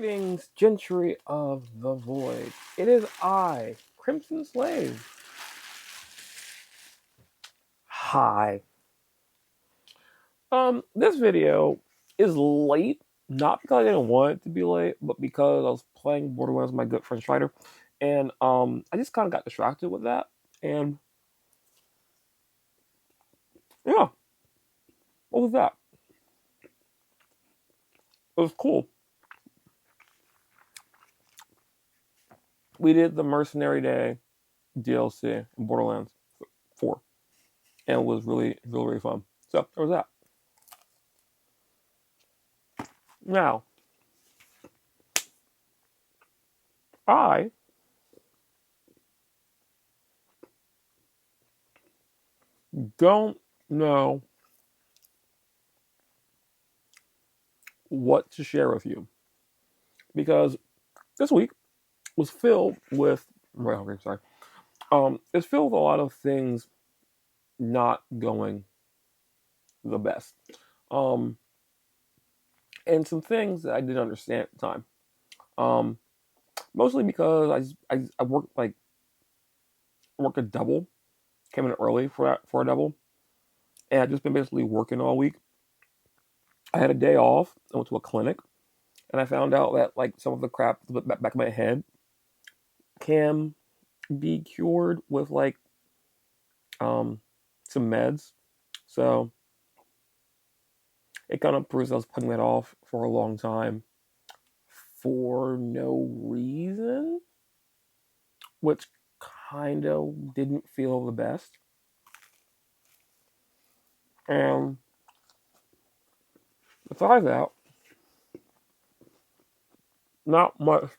Greetings, gentry of the void. It is I, CrimsonSlave. Hi. This video is late, not because I didn't want it to be late, but because I was playing Borderlands with my good friend Strider, and I just kind of got distracted with that, and yeah, what was that? It was cool. We did the Mercenary Day DLC in Borderlands 4, and it was really, really, really fun. So there was that. Now, I don't know what to share with you because this week was filled with it's filled with a lot of things not going the best, um and some things that I didn't understand at the time, um mostly because I worked a double, came in early for a double, and I've just been basically working all week. I had a day off. I went to a clinic, and I found out that some of the crap back in my head can be cured with um some meds. So it kind of proves I was putting that off for a long time for no reason, which kind of didn't feel the best. And besides that, not much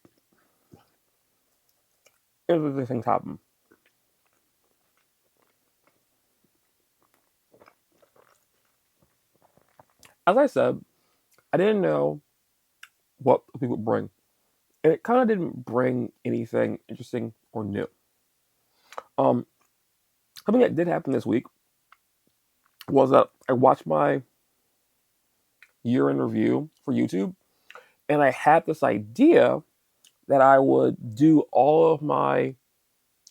interesting things happen. As I said, I didn't know what the week would bring, and it kind of didn't bring anything interesting or new. Um, Something that did happen this week was that I watched my year in review for YouTube, and I had this idea that I would do all of my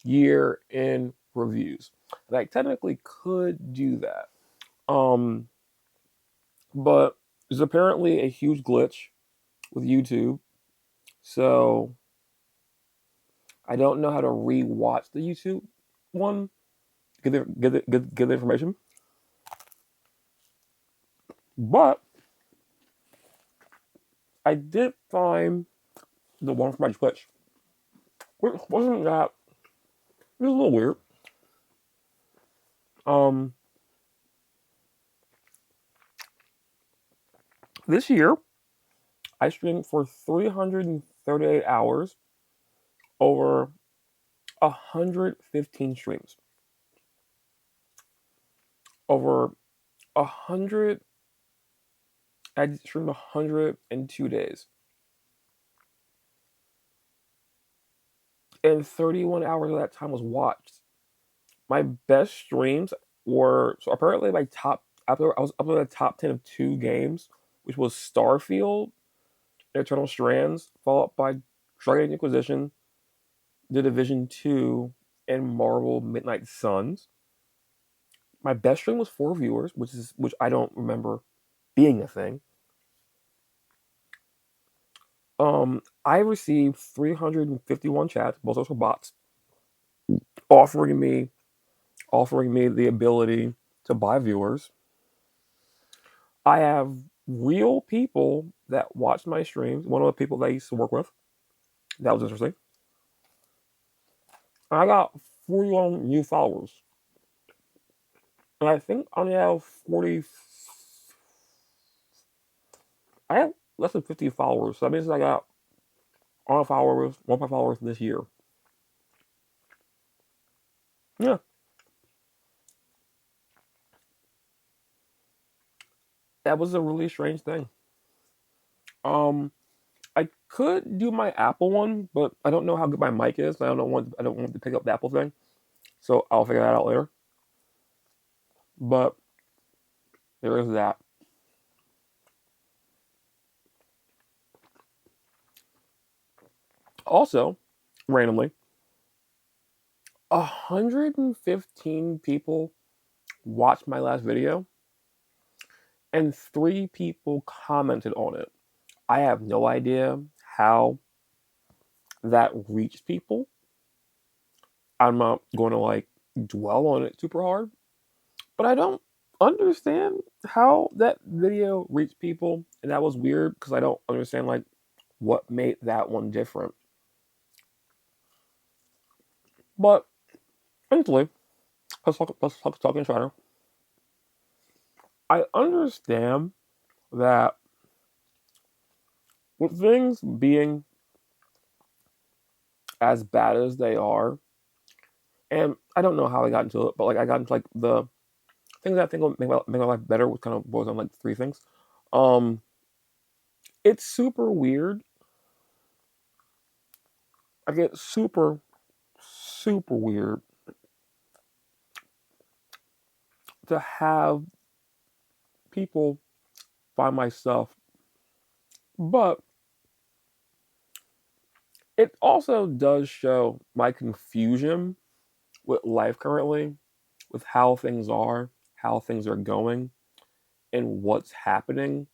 year in reviews. And I technically could do that. Um, but there's apparently a huge glitch with YouTube. So I don't know how to re-watch the YouTube one, get the information. But I did find the one from my glitch. Which wasn't that, it was a little weird. Um, this year, I streamed for 338 hours over 115 streams. Over 100, I streamed 102 days. And 31 hours of that time was watched. My best streams were, so apparently my top, after I was up to the top 10 of two games, which was Starfield, Eternal Strands, followed up by Dragon Age Inquisition, The Division 2, and Marvel Midnight Suns. My best stream was 4 viewers, which I don't remember being a thing. I received 351 chats, most of those were bots, offering me the ability to buy viewers. I have real people that watch my streams. One of the people that I used to work with. That was interesting. I got 41 new followers. And I think I only have 40. I have less than 50 followers. So that means I got one followers this year. Yeah. That was a really strange thing. I could do my Apple one, but I don't know how good my mic is. I don't want to pick up the Apple thing. So I'll figure that out later. But there is that. Also, randomly, 115 people watched my last video and 3 people commented on it. I have no idea how that reached people. I'm not going to like dwell on it super hard, but I don't understand how that video reached people, and that was weird because I don't understand like what made that one different. But eventually, let's talk in China. I understand that with things being as bad as they are, and I don't know how I got into it, but like I got into like the things that I think will make my life better, which kind of boils down like 3 things. Um, it's super weird. I get super weird to have people find my stuff, but it also does show my confusion with life currently, with how things are going, and what's happening,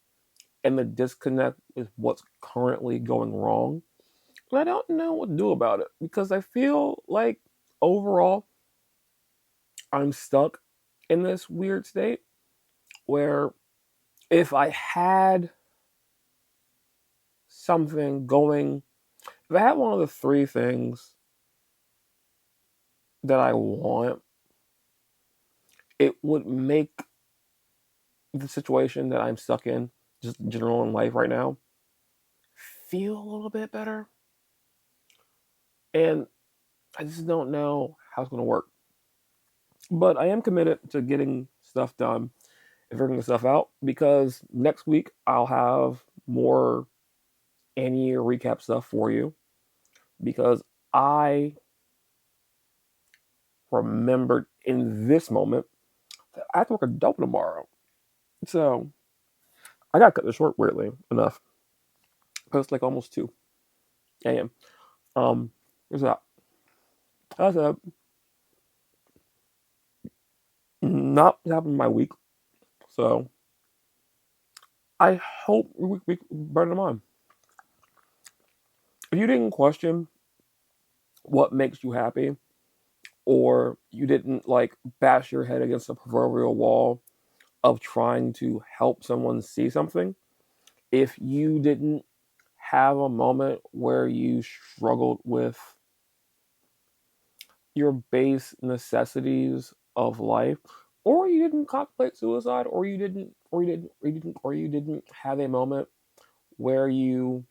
and the disconnect with what's currently going wrong. And I don't know what to do about it because I feel like overall I'm stuck in this weird state where if I had something going, if I had one of the 3 things that I want, it would make the situation that I'm stuck in, just general in life right now, feel a little bit better. And I just don't know how it's going to work. But I am committed to getting stuff done and figuring stuff out because next week I'll have more end year recap stuff for you because I remembered in this moment that I have to work a double tomorrow. So I got to cut this short, weirdly enough, because it's like almost 2 a.m. What's that? That's not happening my week. So I hope we better than mine. If you didn't question what makes you happy, or you didn't like bash your head against a proverbial wall of trying to help someone see something, if you didn't have a moment where you struggled with your base necessities of life, or you didn't contemplate suicide, or you didn't have a moment where you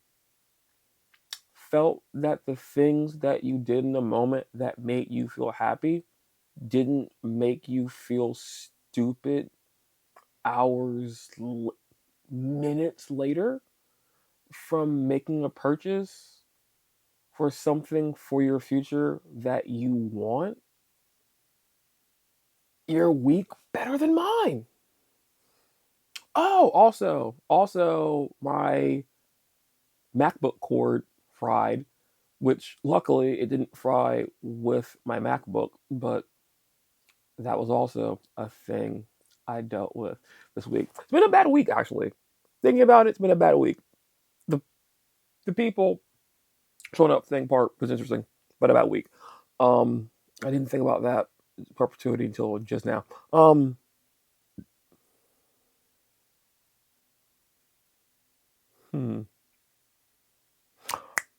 felt that the things that you did in the moment that made you feel happy didn't make you feel stupid hours, minutes later from making a purchase for something for your future that you want, your week better than mine. Oh, also my MacBook cord fried, which luckily it didn't fry with my MacBook, but that was also a thing I dealt with this week. It's been a bad week, actually. Thinking about it, it's been a bad week. The the people showing up thing part was interesting, but a bad week. I didn't think about that perpetuity until just now. Hmm.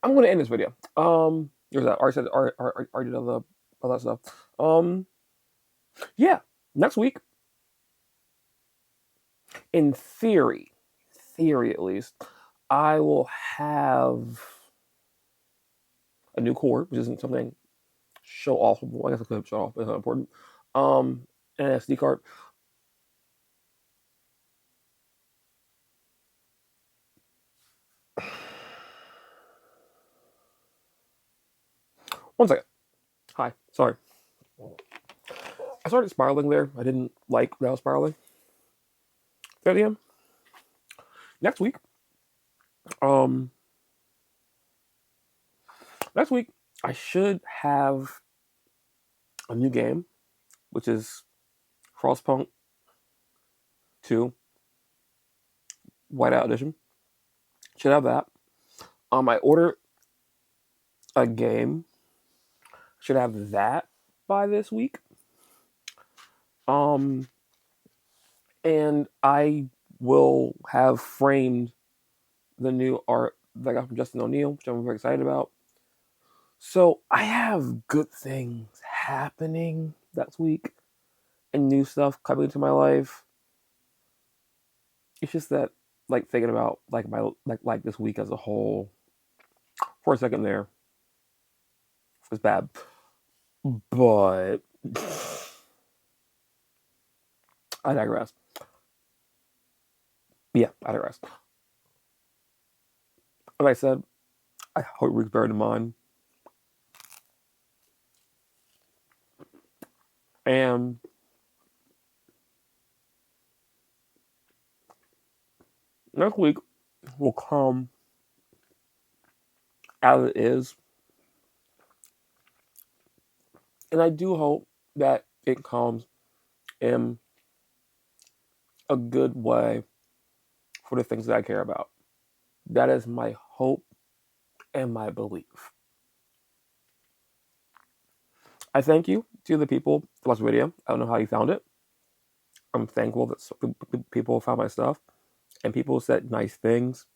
I'm going to end this video. There's that. Already did all that stuff. Yeah. Next week, in theory at least, I will have a new cord, which isn't something show off. Well, I guess I could show off, but it's not important. An SD card. One second. Hi. Sorry. I started spiraling there. I didn't like that I was spiraling. There I am. Next week, um, Next week, I should have a new game, which is Frostpunk 2 Whiteout Edition. Should have that. I ordered a game. Should have that by this week. Um, and I will have framed the new art that I got from Justin O'Neill, which I'm very excited about. So I have good things happening next week and new stuff coming into my life. It's just that, like, thinking about like my like this week as a whole for a second there was bad, but I digress. Yeah, I digress. Like I said, I hope week's better than mine. And next week will come as it is. And I do hope that it comes in a good way for the things that I care about. That is my hope and my belief. I thank you to the people that watched the video. I don't know how you found it. I'm thankful that people found my stuff and people said nice things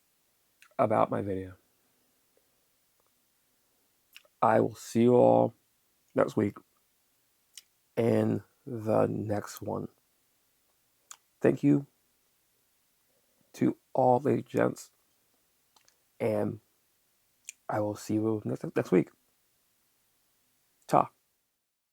about my video. I will see you all next week in the next one. Thank you to all the gents, and I will see you next week.